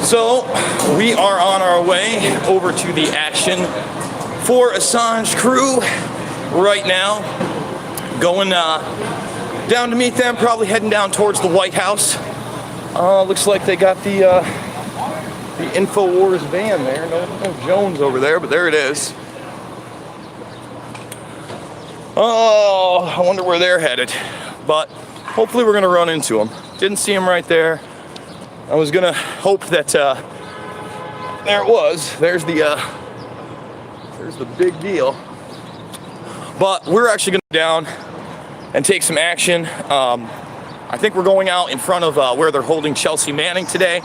So we are on our way over to the Action for Assange crew right now, going down to meet them, probably heading down towards the White House. Looks like they got the InfoWars van there. No Jones over there, but there it is. Oh, I wonder where they're headed. But hopefully we're gonna run into them. Didn't see him right there. I was gonna hope that there it was. There's the big deal. But we're actually gonna go down and take some action. I think we're going out in front of where they're holding Chelsea Manning today.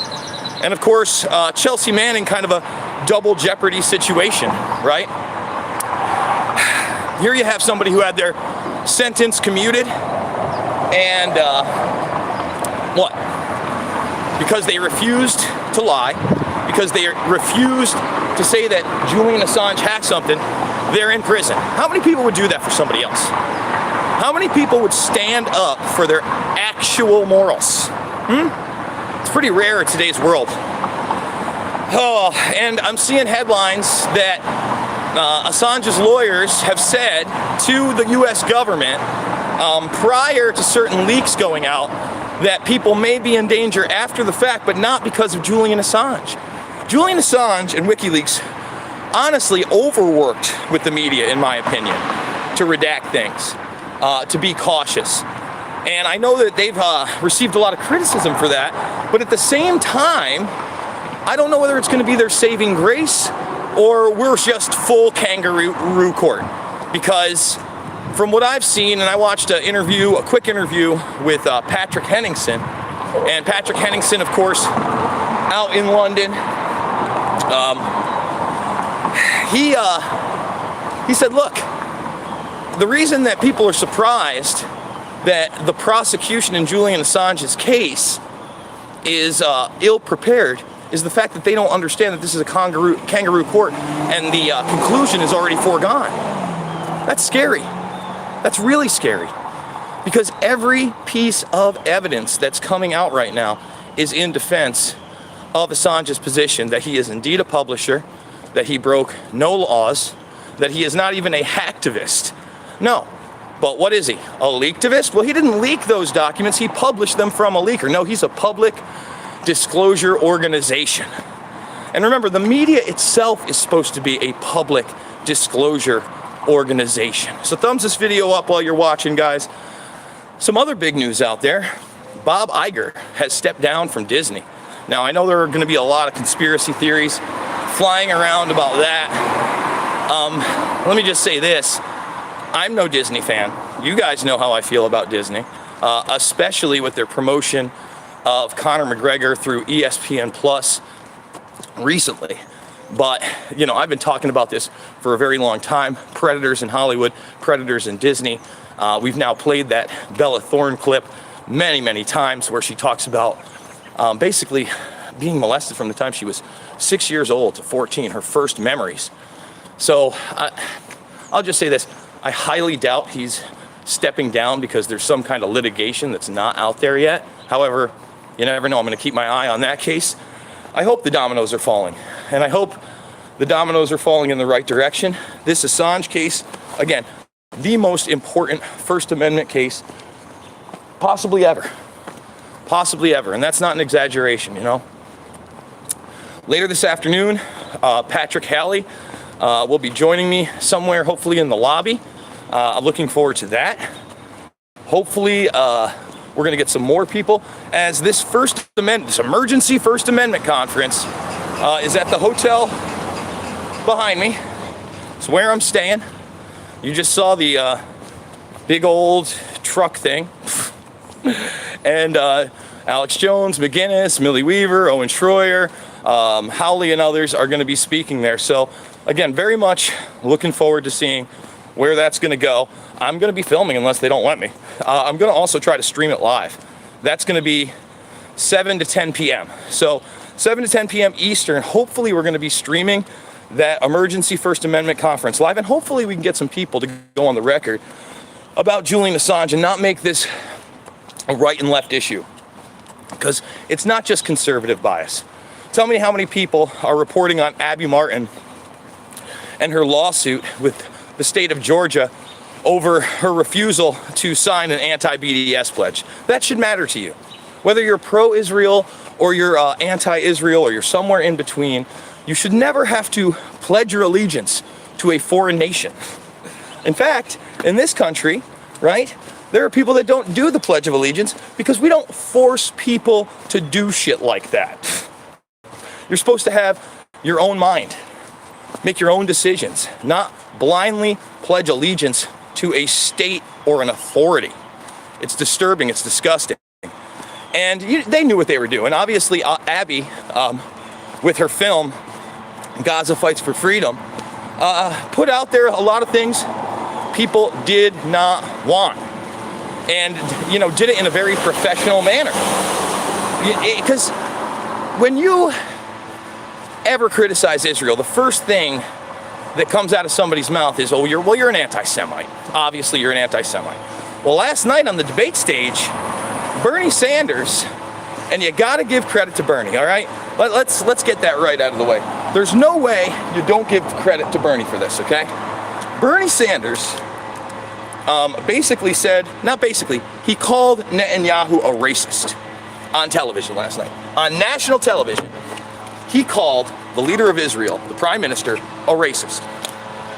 And of course, Chelsea Manning, kind of a double jeopardy situation, right? Here you have somebody who had their sentence commuted, and what? Because they refused to lie, because they refused to say that Julian Assange hacked something, they're in prison. How many people would do that for somebody else? How many people would stand up for their actual morals? It's pretty rare in today's world. Oh, and I'm seeing headlines that Assange's lawyers have said to the US government prior to certain leaks going out that people may be in danger after the fact, but not because of Julian Assange. Julian Assange and WikiLeaks honestly overworked with the media, in my opinion, to redact things, to be cautious. And I know that they've received a lot of criticism for that, but at the same time, I don't know whether it's going to be their saving grace or we're just full kangaroo court. Because from what I've seen, and I watched a quick interview with Patrick Henningsen, and Patrick Henningsen, of course, out in London, he said, look, the reason that people are surprised that the prosecution in Julian Assange's case is ill-prepared is the fact that they don't understand that this is a kangaroo court and the conclusion is already foregone. That's scary. That's really scary. Because every piece of evidence that's coming out right now is in defense of Assange's position that he is indeed a publisher, that he broke no laws, that he is not even a hacktivist. No. But what is he? A leaktivist? Well, he didn't leak those documents. He published them from a leaker. No, he's a public disclosure organization. And remember, the media itself is supposed to be a public disclosure organization. So thumbs this video up while you're watching, guys. Some other big news out there. Bob Iger has stepped down from Disney. Now, I know there are going to be a lot of conspiracy theories flying around about that. Let me just say this. I'm no Disney fan. You guys know how I feel about Disney, especially with their promotion of Conor McGregor through ESPN Plus recently. But, you know, I've been talking about this for a very long time. Predators in Hollywood, predators in Disney. We've now played that Bella Thorne clip many, many times where she talks about basically being molested from the time she was 6 years old to 14, her first memories. So I'll just say this. I highly doubt he's stepping down because there's some kind of litigation that's not out there yet. However, you never know. I'm going to keep my eye on that case. I hope the dominoes are falling. And I hope the dominoes are falling in the right direction. This Assange case, again, the most important First Amendment case possibly ever. Possibly ever. And that's not an exaggeration, you know. Later this afternoon, Patrick Halley will be joining me somewhere, hopefully in the lobby. I'm looking forward to that. Hopefully, we're going to get some more people as this this emergency First Amendment conference is at the hotel behind me. It's where I'm staying. You just saw the big old truck thing. And Alex Jones, McGinnis, Millie Weaver, Owen Schroyer, Howley and others are going to be speaking there. So again, very much looking forward to seeing where that's going to go. I'm going to be filming unless they don't let me. I'm going to also try to stream it live. That's going to be 7 to 10 p.m. So 7 to 10 p.m. Eastern. Hopefully we're going to be streaming that emergency First Amendment conference live, and hopefully we can get some people to go on the record about Julian Assange and not make this a right and left issue. Because it's not just conservative bias. Tell me how many people are reporting on Abby Martin and her lawsuit with the state of Georgia over her refusal to sign an anti-BDS pledge. That should matter to you. Whether you're pro-Israel or you're anti-Israel or you're somewhere in between, you should never have to pledge your allegiance to a foreign nation. In fact, in this country, right, there are people that don't do the Pledge of Allegiance because we don't force people to do shit like that. You're supposed to have your own mind, make your own decisions, not blindly pledge allegiance to a state or an authority. It's disturbing, it's disgusting. And they knew what they were doing. Obviously, Abby, with her film, Gaza Fights for Freedom, put out there a lot of things people did not want. And, did it in a very professional manner. Because when you ever criticize Israel, the first thing that comes out of somebody's mouth is, you're an anti-Semite. Obviously, you're an anti-Semite. Well, last night on the debate stage, Bernie Sanders, and you got to give credit to Bernie, all right? Let's get that right out of the way. There's no way you don't give credit to Bernie for this, okay? Bernie Sanders he called Netanyahu a racist on television last night. On national television, he called the leader of Israel, the prime minister, a racist.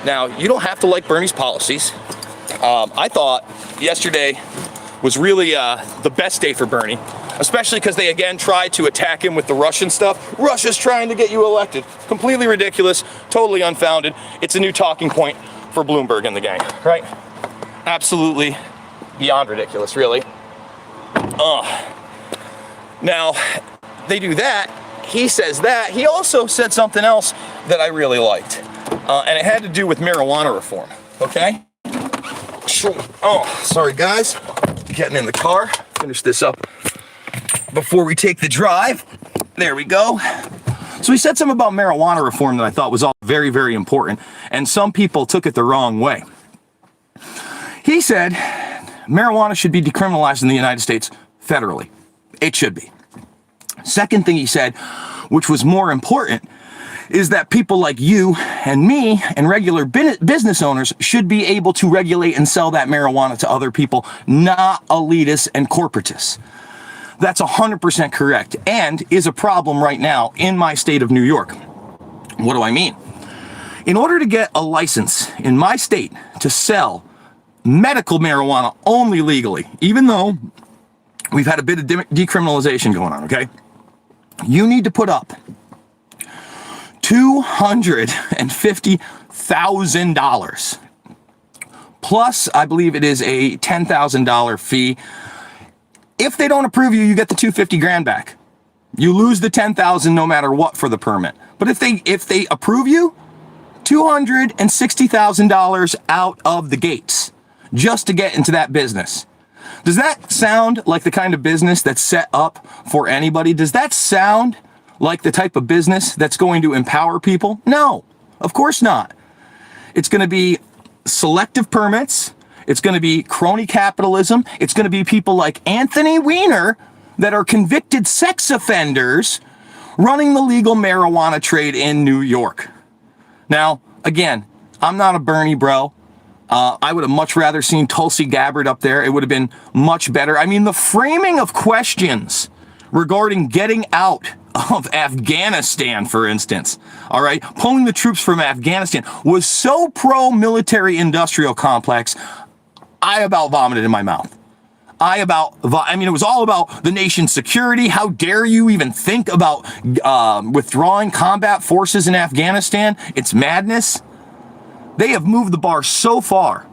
Now, you don't have to like Bernie's policies. I thought yesterday was really the best day for Bernie, especially because they again tried to attack him with the Russian stuff. Russia's trying to get you elected. Completely ridiculous, totally unfounded. It's a new talking point for Bloomberg and the gang, right? Absolutely beyond ridiculous, really. Now, they do that. He says that. He also said something else that I really liked, and it had to do with marijuana reform, okay? Sorry, guys. Getting in the car. Finish this up before we take the drive. There we go. So he said something about marijuana reform that I thought was all very, very important, and some people took it the wrong way. He said marijuana should be decriminalized in the United States federally. It should be. Second thing he said, which was more important, is that people like you and me and regular business owners should be able to regulate and sell that marijuana to other people, not elitists and corporatists. That's 100% correct and is a problem right now in my state of New York. What do I mean? In order to get a license in my state to sell medical marijuana only legally, even though we've had a bit of decriminalization going on, okay? You need to put up $250,000 plus, I believe it is a $10,000 fee. If they don't approve you, you get the $250,000 back. You lose the $10,000 no matter what for the permit. But if they approve you, $260,000 out of the gates just to get into that business. Does that sound like the kind of business that's set up for anybody? Does that sound like the type of business that's going to empower people? No, of course not. It's going to be selective permits. It's going to be crony capitalism. It's going to be people like Anthony Weiner that are convicted sex offenders running the legal marijuana trade in New York. Now, again, I'm not a Bernie bro. I would have much rather seen Tulsi Gabbard up there. It would have been much better. I mean, the framing of questions regarding getting out of Afghanistan, for instance, all right, pulling the troops from Afghanistan was so pro-military industrial complex, I about vomited in my mouth. It was all about the nation's security. How dare you even think about withdrawing combat forces in Afghanistan? It's madness. They have moved the bar so far.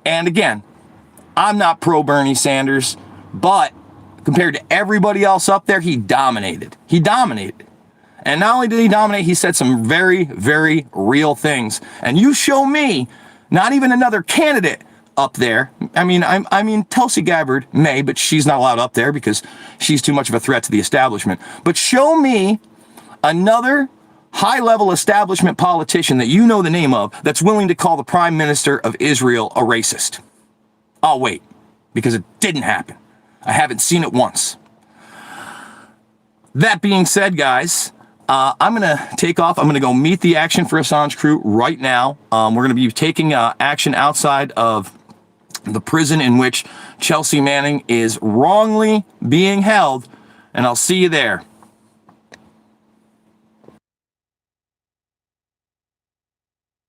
And again, I'm not pro Bernie Sanders, but compared to everybody else up there, he dominated. And not only did he dominate, he said some very, very real things. And you show me, not even another candidate up there. I mean, Tulsi Gabbard may, but she's not allowed up there because she's too much of a threat to the establishment. But show me another high-level establishment politician that you know the name of that's willing to call the Prime Minister of Israel a racist. I'll wait, because it didn't happen. I haven't seen it once. That being said, guys, I'm going to take off. I'm going to go meet the Action for Assange crew right now. We're going to be taking action outside of the prison in which Chelsea Manning is wrongly being held, and I'll see you there.